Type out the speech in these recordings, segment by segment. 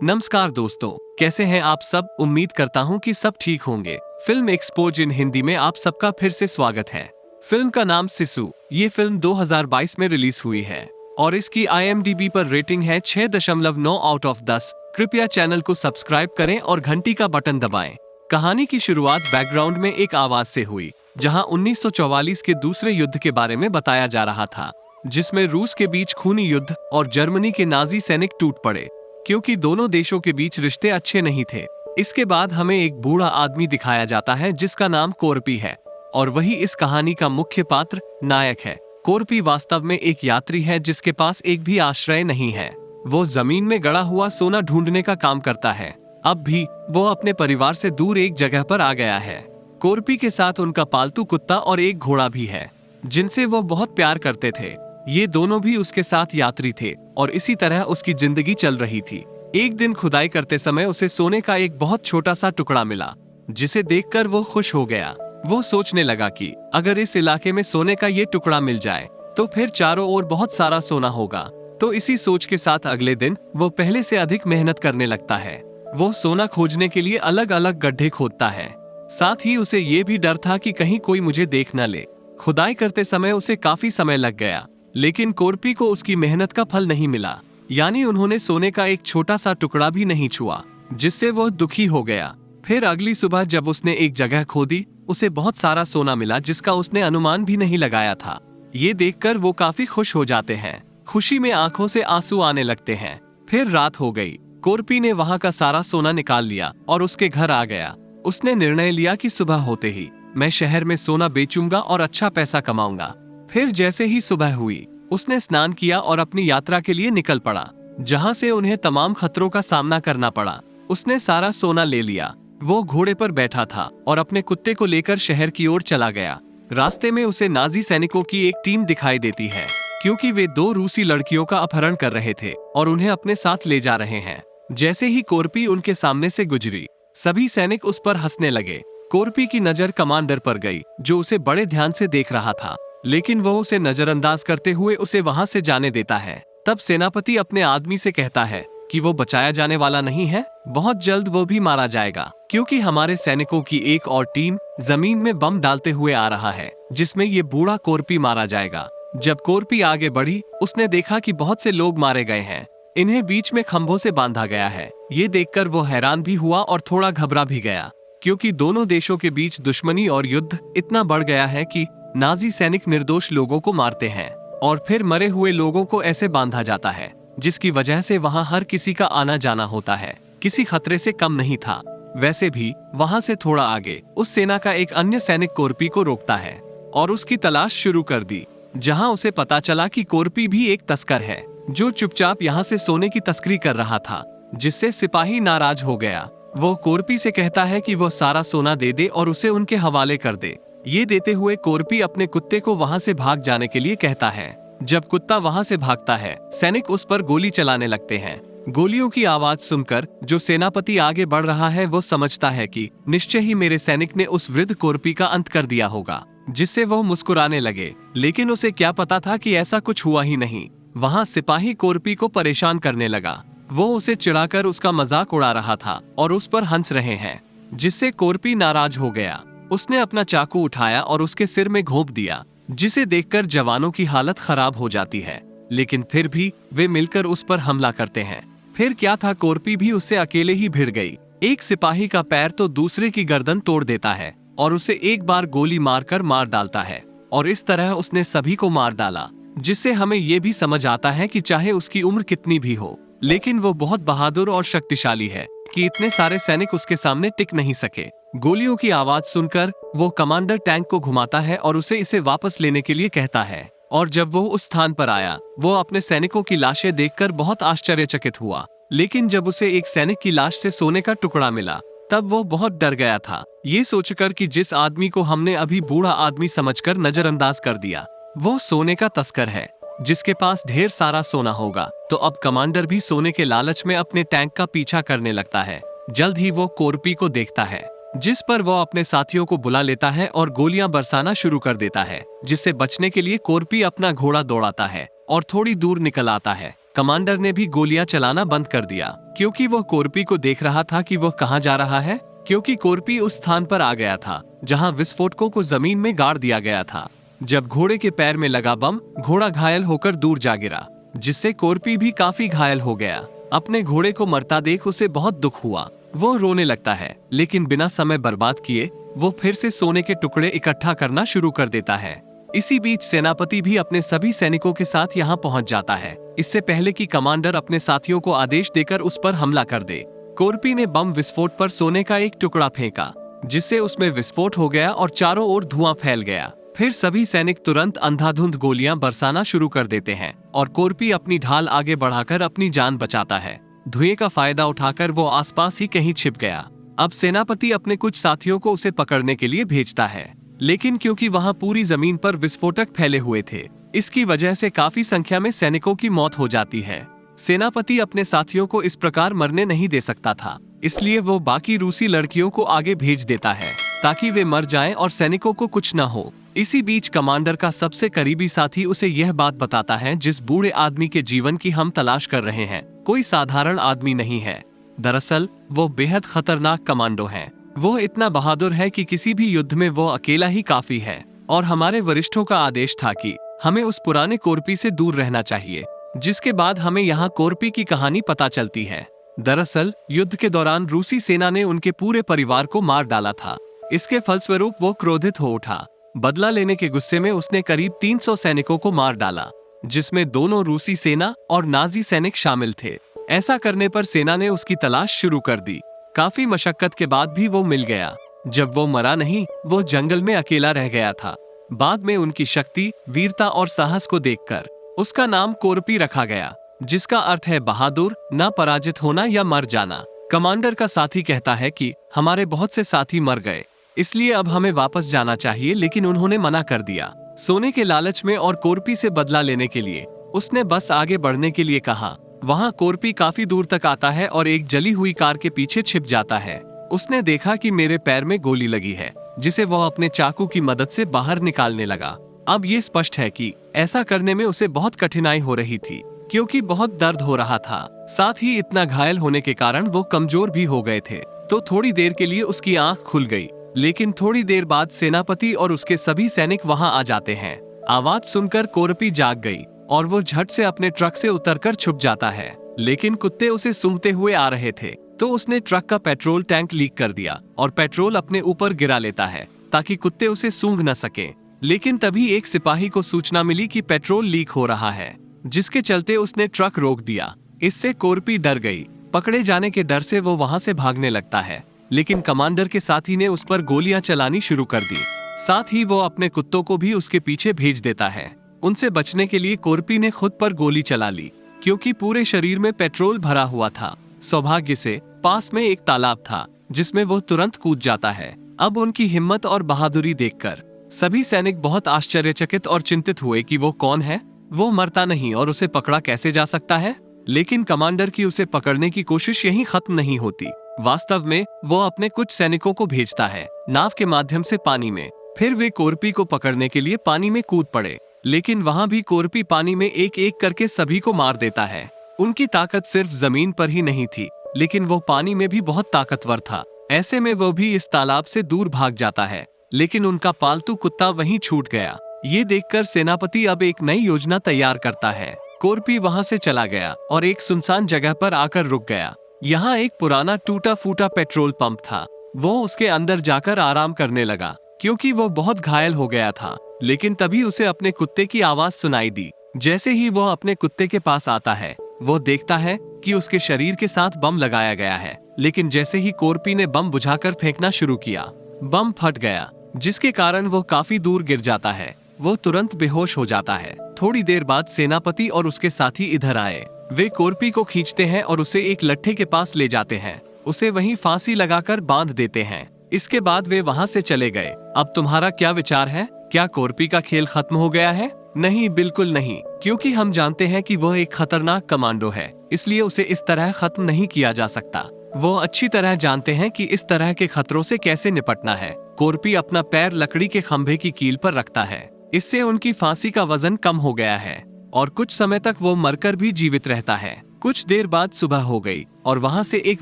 नमस्कार दोस्तों, कैसे हैं आप सब। उम्मीद करता हूं कि सब ठीक होंगे। फिल्म एक्सपोज इन हिंदी में आप सबका फिर से स्वागत है। फिल्म का नाम सिसु। ये फिल्म 2022 में रिलीज हुई है और इसकी IMDb पर रेटिंग है 6.9 आउट ऑफ 10। कृपया चैनल को सब्सक्राइब करें और घंटी का बटन दबाएं। कहानी की शुरुआत बैकग्राउंड में एक आवाज से हुई, जहां 1944 के दूसरे युद्ध के बारे में बताया जा रहा था, जिसमें रूस के बीच खूनी युद्ध और जर्मनी के नाजी सैनिक टूट पड़े क्योंकि दोनों देशों के बीच रिश्ते अच्छे नहीं थे। इसके बाद हमें एक बूढ़ा आदमी दिखाया जाता है जिसका नाम कोरपी है और वही इस कहानी का मुख्य पात्र नायक है। कोरपी वास्तव में एक यात्री है जिसके पास एक भी आश्रय नहीं है। वो जमीन में गड़ा हुआ सोना ढूंढने का काम करता है। अब भी वो अपने परिवार से दूर एक जगह पर आ गया है। कोरपी के साथ उनका पालतू कुत्ता और एक घोड़ा भी है जिनसे वो बहुत प्यार करते थे। ये दोनों भी उसके साथ यात्री थे और इसी तरह उसकी जिंदगी चल रही थी। एक दिन खुदाई करते समय उसे सोने का एक बहुत छोटा सा टुकड़ा मिला, जिसे देखकर वो खुश हो गया। वो सोचने लगा कि अगर इस इलाके में सोने का ये टुकड़ा मिल जाए तो फिर चारों ओर बहुत सारा सोना होगा। तो इसी सोच के साथ अगले दिन वो पहले से अधिक मेहनत करने लगता है। वो सोना खोजने के लिए अलग अलग गड्ढे खोदता है। साथ ही उसे ये भी डर था कि कहीं कोई मुझे देख न ले। खुदाई करते समय उसे काफी समय लग गया, लेकिन कोरपी को उसकी मेहनत का फल नहीं मिला। यानी उन्होंने सोने का एक छोटा सा टुकड़ा भी नहीं छुआ, जिससे वो दुखी हो गया। फिर अगली सुबह जब उसने एक जगह खोदी, उसे बहुत सारा सोना मिला जिसका उसने अनुमान भी नहीं लगाया था। ये देखकर वो काफी खुश हो जाते हैं। खुशी में आंखों से आंसू आने लगते हैं। फिर रात हो गई। कोरपी ने वहां का सारा सोना निकाल लिया और उसके घर आ गया। उसने निर्णय लिया कि सुबह होते ही मैं शहर में सोना बेचूंगा और अच्छा पैसा कमाऊंगा। फिर जैसे ही सुबह हुई, उसने स्नान किया और अपनी यात्रा के लिए निकल पड़ा, जहां से उन्हें तमाम खतरों का सामना करना पड़ा। उसने सारा सोना ले लिया। वो घोड़े पर बैठा था और अपने कुत्ते को लेकर शहर की ओर चला गया। रास्ते में उसे नाजी सैनिकों की एक टीम दिखाई देती है, क्योंकि वे 2 रूसी लड़कियों का अपहरण कर रहे थे और उन्हें अपने साथ ले जा रहे हैं। जैसे ही कोरपी उनके सामने से गुजरी, सभी सैनिक उस पर हंसने लगे। कोरपी की नजर कमांडर पर गई, जो उसे बड़े ध्यान से देख रहा था, लेकिन वो उसे नजरअंदाज करते हुए उसे वहां से जाने देता है। तब सेनापति अपने आदमी से कहता है कि वो बचाया जाने वाला नहीं है। बहुत जल्द वो भी मारा जाएगा, क्योंकि हमारे सैनिकों की एक और टीम जमीन में बम डालते हुए आ रहा है, जिसमें ये बूढ़ा कोरपी मारा जाएगा। जब कोरपी आगे बढ़ी, उसने देखा कि बहुत से लोग मारे गए हैं। इन्हें बीच में खंभों से बांधा गया है। ये देखकर वो हैरान भी हुआ और थोड़ा घबरा भी गया, क्योंकि दोनों देशों के बीच दुश्मनी और युद्ध इतना बढ़ गया है कि नाजी सैनिक निर्दोष लोगों को मारते हैं और फिर मरे हुए लोगों को ऐसे बांधा जाता है, जिसकी वजह से वहां हर किसी का आना जाना होता है। किसी खतरे से कम नहीं था। वैसे भी वहां से थोड़ा आगे उस सेना का एक अन्य सैनिक कोरपी को रोकता है और उसकी तलाश शुरू कर दी, जहां उसे पता चला कि कोरपी भी एक तस्कर है, जो चुपचाप यहाँ से सोने की तस्करी कर रहा था, जिससे सिपाही नाराज हो गया। वो कोरपी से कहता है कि वो सारा सोना दे दे और उसे उनके हवाले कर दे। ये देते हुए कोरपी अपने कुत्ते को वहां से भाग जाने के लिए कहता है। जब कुत्ता वहां से भागता है, सैनिक उस पर गोली चलाने लगते हैं। गोलियों की आवाज सुनकर जो सेनापति आगे बढ़ रहा है, वो समझता है कि निश्चय ही मेरे सैनिक ने उस वृद्ध कोरपी का अंत कर दिया होगा, जिससे वो मुस्कुराने लगे। लेकिन उसे क्या पता था कि ऐसा कुछ हुआ ही नहीं। वहां सिपाही कोरपी को परेशान करने लगा। वो उसे चिढ़ाकर उसका मजाक उड़ा रहा था और उस पर हंस रहे हैं, जिससे कोरपी नाराज हो गया। उसने अपना चाकू उठाया और उसके सिर में घोंप दिया, जिसे देखकर जवानों की हालत खराब हो जाती है। लेकिन फिर भी वे मिलकर उस पर हमला करते हैं। फिर क्या था, कोरपी भी उससे अकेले ही भिड़ गई। एक सिपाही का पैर तो दूसरे की गर्दन तोड़ देता है और उसे एक बार गोली मारकर मार डालता है, और इस तरह उसने सभी को मार डाला, जिससे हमें ये भी समझ आता है कि चाहे उसकी उम्र कितनी भी हो, लेकिन वो बहुत बहादुर और शक्तिशाली है कि इतने सारे सैनिक उसके सामने टिक नहीं सके। गोलियों की आवाज सुनकर वो कमांडर टैंक को घुमाता है और उसे इसे वापस लेने के लिए कहता है। और जब वो उस स्थान पर आया, वो अपने सैनिकों की लाशें देखकर बहुत आश्चर्यचकित हुआ। लेकिन जब उसे एक सैनिक की लाश से सोने का टुकड़ा मिला, तब वो बहुत डर गया था, ये सोचकर कि जिस आदमी को हमने अभी बूढ़ा आदमी समझकर नजरअंदाज कर दिया, वो सोने का तस्कर है, जिसके पास ढेर सारा सोना होगा। तो अब कमांडर भी सोने के लालच में अपने टैंक का पीछा करने लगता है। जल्द ही वो कोरपी को देखता है, जिस पर वो अपने साथियों को बुला लेता है और गोलियां बरसाना शुरू कर देता है, जिससे बचने के लिए कोरपी अपना घोड़ा दौड़ाता है और थोड़ी दूर निकल आता है। कमांडर ने भी गोलियां चलाना बंद कर दिया क्योंकि वह कोरपी को देख रहा था कि वह कहां जा रहा है, क्योंकि कोरपी उस स्थान पर आ गया था जहां विस्फोटकों को जमीन में गाड़ दिया गया था। जब घोड़े के पैर में लगा बम, घोड़ा घायल होकर दूर जा गिरा, जिससे कोरपी भी काफी घायल हो गया। अपने घोड़े को मरता देख उसे बहुत दुख हुआ। वो रोने लगता है, लेकिन बिना समय बर्बाद किए वो फिर से सोने के टुकड़े इकट्ठा करना शुरू कर देता है। इसी बीच सेनापति भी अपने सभी सैनिकों के साथ यहाँ पहुँच जाता है, इससे पहले कि कमांडर अपने साथियों को आदेश देकर उस पर हमला कर दे। कोरपी ने बम विस्फोट पर सोने का एक टुकड़ा फेंका, जिससे उसमें विस्फोट हो गया और चारों ओर धुआं फैल गया। फिर सभी सैनिक तुरंत अंधाधुंध गोलियां बरसाना शुरू कर देते हैं और कोरपी अपनी ढाल आगे बढ़ाकर अपनी जान बचाता है। धुएं का फायदा उठाकर वो आसपास ही कहीं छिप गया। अब सेनापति अपने कुछ साथियों को उसे पकड़ने के लिए भेजता है, लेकिन क्योंकि वहां पूरी जमीन पर विस्फोटक फैले हुए थे, इसकी वजह से काफी संख्या में सैनिकों की मौत हो जाती है। सेनापति अपने साथियों को इस प्रकार मरने नहीं दे सकता था, इसलिए वो बाकी रूसी लड़कियों को आगे भेज देता है ताकि वे मर जाएं और सैनिकों को कुछ न हो। इसी बीच कमांडर का सबसे करीबी साथी उसे यह बात बताता है, जिस बूढ़े आदमी के जीवन की हम तलाश कर रहे हैं कोई साधारण आदमी नहीं है। दरअसल वो बेहद खतरनाक कमांडो है। वो इतना बहादुर है कि किसी भी युद्ध में वो अकेला ही काफी है और हमारे वरिष्ठों का आदेश था कि हमें उस पुराने कोरपी से दूर रहना चाहिए, जिसके बाद हमें यहाँ कोरपी की कहानी पता चलती है। दरअसल युद्ध के दौरान रूसी सेना ने उनके पूरे परिवार को मार डाला था। इसके फलस्वरूप वो क्रोधित हो उठा। बदला लेने के गुस्से में उसने करीब 300 सैनिकों को मार डाला, जिसमें दोनों रूसी सेना और नाजी सैनिक शामिल थे। ऐसा करने पर सेना ने उसकी तलाश शुरू कर दी। काफी मशक्कत के बाद भी वो मिल गया। जब वो मरा नहीं, वो जंगल में अकेला रह गया था। बाद में उनकी शक्ति, वीरता और साहस को देखकर उसका नाम कोरपी रखा गया, जिसका अर्थ है बहादुर, न पराजित होना या मर जाना। कमांडर का साथी कहता है कि हमारे बहुत से साथी मर गए, इसलिए अब हमें वापस जाना चाहिए, लेकिन उन्होंने मना कर दिया। सोने के लालच में और कोरपी से बदला लेने के लिए उसने बस आगे बढ़ने के लिए कहा। वहां कोरपी काफी दूर तक आता है और एक जली हुई कार के पीछे छिप जाता है। उसने देखा कि मेरे पैर में गोली लगी है, जिसे वह अपने चाकू की मदद से बाहर निकालने लगा। अब ये स्पष्ट है कि ऐसा करने में उसे बहुत कठिनाई हो रही थी, क्योंकि बहुत दर्द हो रहा था। साथ ही इतना घायल होने के कारण वो कमजोर भी हो गए थे। तो थोड़ी देर के लिए उसकी आंख खुल गई, लेकिन थोड़ी देर बाद सेनापति और उसके सभी सैनिक वहां आ जाते हैं। आवाज सुनकर कोरपी जाग गई और वो झट से अपने ट्रक से उतरकर छुप जाता है, लेकिन कुत्ते उसे सूंघते हुए आ रहे थे, तो उसने ट्रक का पेट्रोल टैंक लीक कर दिया और पेट्रोल अपने ऊपर गिरा लेता है ताकि कुत्ते उसे सूंघ न सके। लेकिन तभी एक सिपाही को सूचना मिली कि पेट्रोल लीक हो रहा है, जिसके चलते उसने ट्रक रोक दिया। इससे कोरपी डर गई। पकड़े जाने के डर से वो वहां से भागने लगता है, लेकिन कमांडर के साथी ने उस पर गोलियां चलानी शुरू कर दी। साथ ही वो अपने कुत्तों को भी उसके पीछे भेज देता है। उनसे बचने के लिए कोरपी ने खुद पर गोली चला ली, क्योंकि पूरे शरीर में पेट्रोल भरा हुआ था। सौभाग्य से पास में एक तालाब था, जिसमें वो तुरंत कूद जाता है। अब उनकी हिम्मत और बहादुरी देखकर सभी सैनिक बहुत आश्चर्यचकित और चिंतित हुए कि वो कौन है। वो मरता नहीं और उसे पकड़ा कैसे जा सकता है। लेकिन कमांडर की उसे पकड़ने की कोशिश यहीं खत्म नहीं होती। वास्तव में वो अपने कुछ सैनिकों को भेजता है नाव के माध्यम से पानी में। फिर वे कोरपी को पकड़ने के लिए पानी में कूद पड़े, लेकिन वहां भी कोरपी पानी में एक एक करके सभी को मार देता है। उनकी ताकत सिर्फ जमीन पर ही नहीं थी, लेकिन वो पानी में भी बहुत ताकतवर था। ऐसे में वो भी इस तालाब से दूर भाग जाता है, लेकिन उनका पालतू कुत्ता वहीं छूट गया। ये देखकर सेनापति अब एक नई योजना तैयार करता है। कोरपी वहां से चला गया और एक सुनसान जगह पर आकर रुक गया। यहाँ एक पुराना टूटा फूटा पेट्रोल पंप था। वो उसके अंदर जाकर आराम करने लगा, क्योंकि वो बहुत घायल हो गया था। लेकिन तभी उसे अपने कुत्ते की आवाज सुनाई दी। जैसे ही वो अपने कुत्ते के पास आता है, वो देखता है कि उसके शरीर के साथ बम लगाया गया है। लेकिन जैसे ही कोरपी ने बम बुझाकर फेंकना शुरू किया, बम फट गया, जिसके कारण वो काफी दूर गिर जाता है। वो तुरंत बेहोश हो जाता है। थोड़ी देर बाद सेनापति और उसके साथी इधर आए। वे कोरपी को खींचते हैं और उसे एक लट्ठे के पास ले जाते हैं। उसे वहीं फांसी लगाकर बांध देते हैं। इसके बाद वे वहां से चले गए। अब तुम्हारा क्या विचार है? क्या कोरपी का खेल खत्म हो गया है? नहीं, बिल्कुल नहीं, क्योंकि हम जानते हैं कि वह एक खतरनाक कमांडो है, इसलिए उसे इस तरह खत्म नहीं किया जा सकता। वो अच्छी तरह जानते हैं कि इस तरह के खतरों से कैसे निपटना है। कोरपी अपना पैर लकड़ी के खंभे की कील पर रखता है। इससे उनकी फांसी का वजन कम हो गया है। और कुछ समय तक वो मरकर भी जीवित रहता है। कुछ देर बाद सुबह हो गई और वहां से एक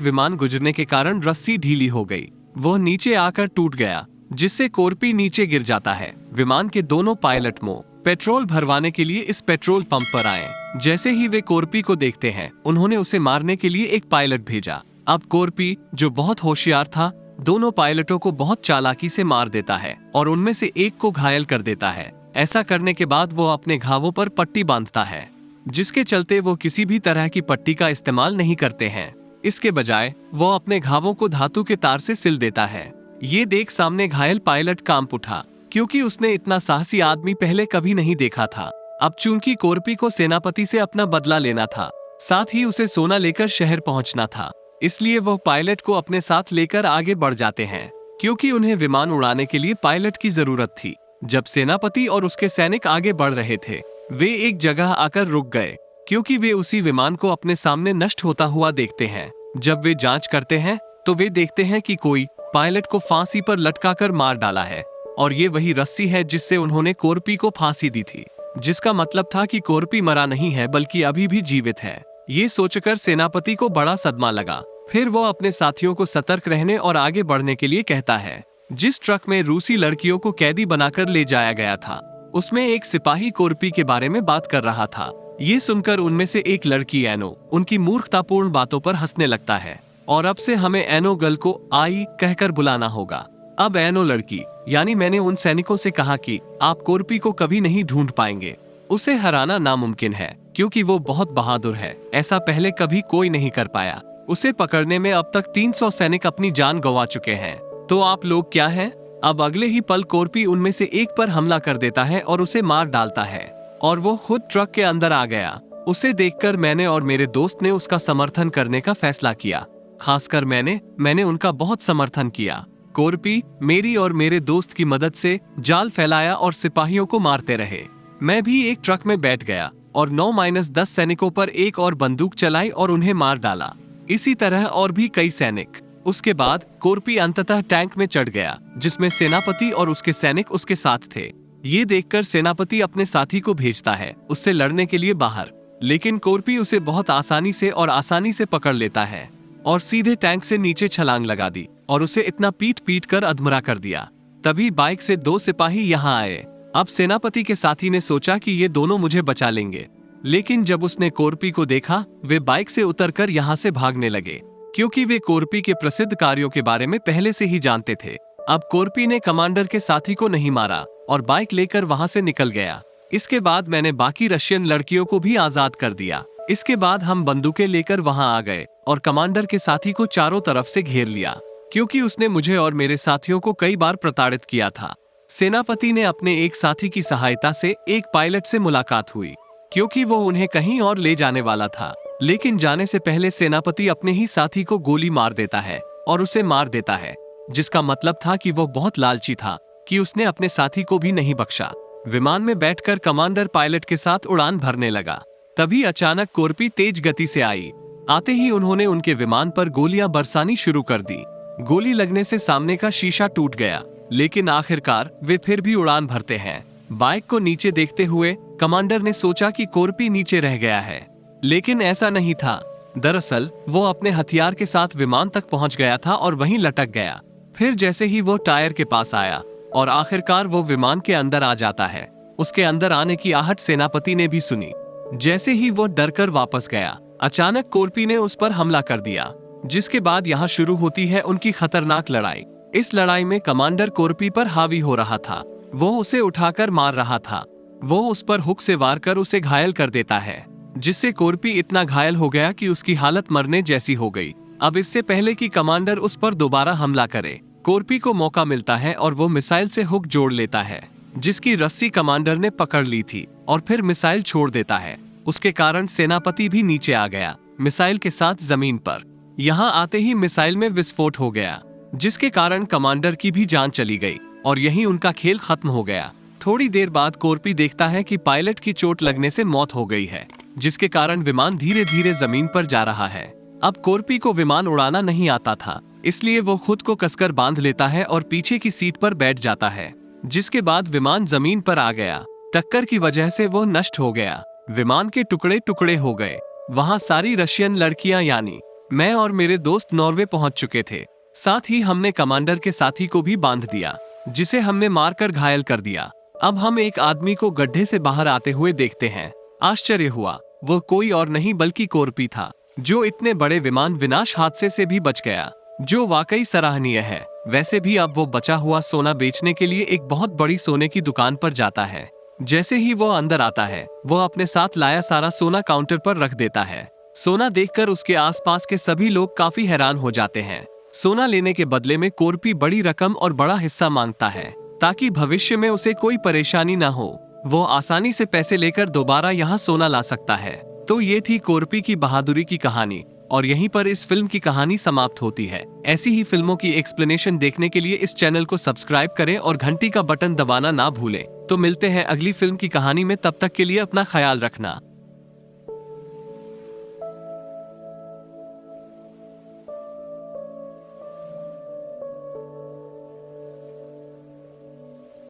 विमान गुजरने के कारण रस्सी ढीली हो गई। वह नीचे आकर टूट गया, जिससे कोरपी नीचे गिर जाता है। विमान के दोनों पायलट पेट्रोल भरवाने के लिए इस पेट्रोल पंप पर आए। जैसे ही वे कोरपी को देखते हैं, उन्होंने उसे मारने के लिए एक पायलट भेजा। अब कोरपी, जो बहुत होशियार था, दोनों पायलटों को बहुत चालाकी से मार देता है और उनमें से एक को घायल कर देता है। ऐसा करने के बाद वो अपने घावों पर पट्टी बांधता है, जिसके चलते वो किसी भी तरह की पट्टी का इस्तेमाल नहीं करते हैं। इसके बजाय वो अपने घावों को धातु के तार से सिल देता है। ये देख सामने घायल पायलट कांप उठा, क्योंकि उसने इतना साहसी आदमी पहले कभी नहीं देखा था। अब चूंकि कोरपी को सेनापति से अपना बदला लेना था, साथ ही उसे सोना लेकर शहर पहुंचना था, इसलिए वह पायलट को अपने साथ लेकर आगे बढ़ जाते हैं, क्योंकि उन्हें विमान उड़ाने के लिए पायलट की जरूरत थी। जब सेनापति और उसके सैनिक आगे बढ़ रहे थे, वे एक जगह आकर रुक गए, क्योंकि वे उसी विमान को अपने सामने नष्ट होता हुआ देखते हैं। जब वे जांच करते हैं तो वे देखते हैं कि कोई पायलट को फांसी पर लटकाकर मार डाला है, और ये वही रस्सी है जिससे उन्होंने कोरपी को फांसी दी थी, जिसका मतलब था कि कोरपी मरा नहीं है बल्कि अभी भी जीवित है। ये सोचकर सेनापति को बड़ा सदमा लगा। फिर वो अपने साथियों को सतर्क रहने और आगे बढ़ने के लिए कहता है। जिस ट्रक में रूसी लड़कियों को कैदी बनाकर ले जाया गया था, उसमें एक सिपाही कोरपी के बारे में बात कर रहा था। ये सुनकर उनमें से एक लड़की एनो उनकी मूर्खतापूर्ण बातों पर हंसने लगता है, और अब से हमें एनो गर्ल को आई कहकर बुलाना होगा। अब एनो लड़की, यानी मैंने उन सैनिकों से कहा कि आप कोरपी को कभी नहीं ढूंढ पाएंगे। उसे हराना नामुमकिन है, क्योंकि वो बहुत बहादुर है। ऐसा पहले कभी कोई नहीं कर पाया। उसे पकड़ने में अब तक 300 सैनिक अपनी जान गंवा चुके हैं। तो आप लोग क्या हैं? अब अगले ही पल कोरपी उनमें से एक पर हमला कर देता है और उसे मार डालता है, और वो खुद ट्रक के अंदर आ गया। उसे देखकर मैंने और मेरे दोस्त ने उसका समर्थन करने का फैसला किया। खासकर मैंने उनका बहुत समर्थन किया। कोरपी मेरी और मेरे दोस्त की मदद से जाल फैलाया और सिपाहियों को मारते रहे। मैं भी एक ट्रक में बैठ गया और 9-10 सैनिकों पर एक और बंदूक चलाई और उन्हें मार डाला। इसी तरह और भी कई सैनिक। उसके बाद कोरपी अंततः टैंक में चढ़ गया, जिसमें सेनापति और उसके सैनिक उसके साथ थे। ये देखकर सेनापति अपने साथी को भेजता है उससे लड़ने के लिए बाहर, लेकिन कोरपी उसे बहुत आसानी से पकड़ लेता है और सीधे टैंक से नीचे छलांग लगा दी और उसे इतना पीट कर अधमरा कर दिया। तभी बाइक से 2 सिपाही यहाँ आए। अब सेनापति के साथी ने सोचा कि ये दोनों मुझे बचा लेंगे, लेकिन जब उसने कोरपी को देखा, वे बाइक से उतरकर यहाँ से भागने लगे, क्योंकि वे कोरपी के प्रसिद्ध कार्यों के बारे में पहले से ही जानते थे। अब कोरपी ने कमांडर के साथी को नहीं मारा और बाइक लेकर वहां से निकल गया। इसके बाद मैंने बाकी रशियन लड़कियों को भी आजाद कर दिया। इसके बाद हम बंदूकें लेकर वहां आ गए और कमांडर के साथी को चारों तरफ से घेर लिया, क्योंकि उसने मुझे और मेरे साथियों को कई बार प्रताड़ित किया था। सेनापति ने अपने एक साथी की सहायता से एक पायलट से मुलाकात हुई, क्योंकि वो उन्हें कहीं और ले जाने वाला था। लेकिन जाने से पहले सेनापति अपने ही साथी को गोली मार देता है और उसे मार देता है, जिसका मतलब था कि वो बहुत लालची था कि उसने अपने साथी को भी नहीं बख्शा। विमान में बैठकर कमांडर पायलट के साथ उड़ान भरने लगा। तभी अचानक कोरपी तेज गति से आई। आते ही उन्होंने उनके विमान पर गोलियां बरसानी शुरू कर दी। गोली लगने से सामने का शीशा टूट गया, लेकिन आखिरकार वे फिर भी उड़ान भरते हैं। बाइक को नीचे देखते हुए कमांडर ने सोचा कि कोरपी नीचे रह गया है, लेकिन ऐसा नहीं था। दरअसल वो अपने हथियार के साथ विमान तक पहुंच गया था और वहीं लटक गया। फिर जैसे ही वो टायर के पास आया और आखिरकार वो विमान के अंदर आ जाता है। उसके अंदर आने की आहट सेनापति ने भी सुनी। जैसे ही वो डरकर वापस गया, अचानक कोरपी ने उस पर हमला कर दिया, जिसके बाद यहाँ शुरू होती है उनकी खतरनाक लड़ाई। इस लड़ाई में कमांडर कोरपी पर हावी हो रहा था। वो उसे उठाकर मार रहा था। वो उस पर हुक से वार कर उसे घायल कर देता है, जिससे कोरपी इतना घायल हो गया कि उसकी हालत मरने जैसी हो गई। अब इससे पहले कि कमांडर उस पर दोबारा हमला करे, कोरपी को मौका मिलता है और वो मिसाइल से हुक जोड़ लेता है, जिसकी रस्सी कमांडर ने पकड़ ली थी, और फिर मिसाइल छोड़ देता है। उसके कारण सेनापति भी नीचे आ गया, मिसाइल के साथ जमीन पर। यहाँ आते ही मिसाइल में विस्फोट हो गया, जिसके कारण कमांडर की भी जान चली गई और यहीं उनका खेल खत्म हो गया। थोड़ी देर बाद कोरपी देखता है कि पायलट की चोट लगने से मौत हो गई है, जिसके कारण विमान धीरे धीरे जमीन पर जा रहा है। अब कोरपी को विमान उड़ाना नहीं आता था, इसलिए वो खुद को कसकर बांध लेता है और पीछे की सीट पर बैठ जाता है, जिसके बाद विमान जमीन पर आ गया। टक्कर की वजह से वो नष्ट हो गया। विमान के टुकड़े टुकड़े हो गए। वहां सारी रशियन लड़कियां यानी मैं और मेरे दोस्त नॉर्वे पहुंच चुके थे। साथ ही हमने कमांडर के साथी को भी बांध दिया, जिसे हमने मारकर घायल कर दिया। अब हम एक आदमी को गड्ढे से बाहर आते हुए देखते हैं। आश्चर्य हुआ, वो कोई और नहीं बल्कि कोरपी था, जो इतने बड़े विमान विनाश हादसे से भी बच गया, जो वाकई सराहनीय है। वैसे भी अब वो बचा हुआ सोना बेचने के लिए एक बहुत बड़ी सोने की दुकान पर जाता है। जैसे ही वो अंदर आता है, वो अपने साथ लाया सारा सोना काउंटर पर रख देता है। सोना देखकर उसके आसपास के सभी लोग काफी हैरान हो जाते हैं। सोना लेने के बदले में कोरपी बड़ी रकम और बड़ा हिस्सा मांगता है, ताकि भविष्य में उसे कोई परेशानी ना हो। वो आसानी से पैसे लेकर दोबारा यहाँ सोना ला सकता है। तो ये थी कोरपी की बहादुरी की कहानी, और यहीं पर इस फिल्म की कहानी समाप्त होती है। ऐसी ही फिल्मों की एक्सप्लेनेशन देखने के लिए इस चैनल को सब्सक्राइब करें और घंटी का बटन दबाना ना भूलें। तो मिलते हैं अगली फिल्म की कहानी में, तब तक के लिए अपना ख्याल रखना।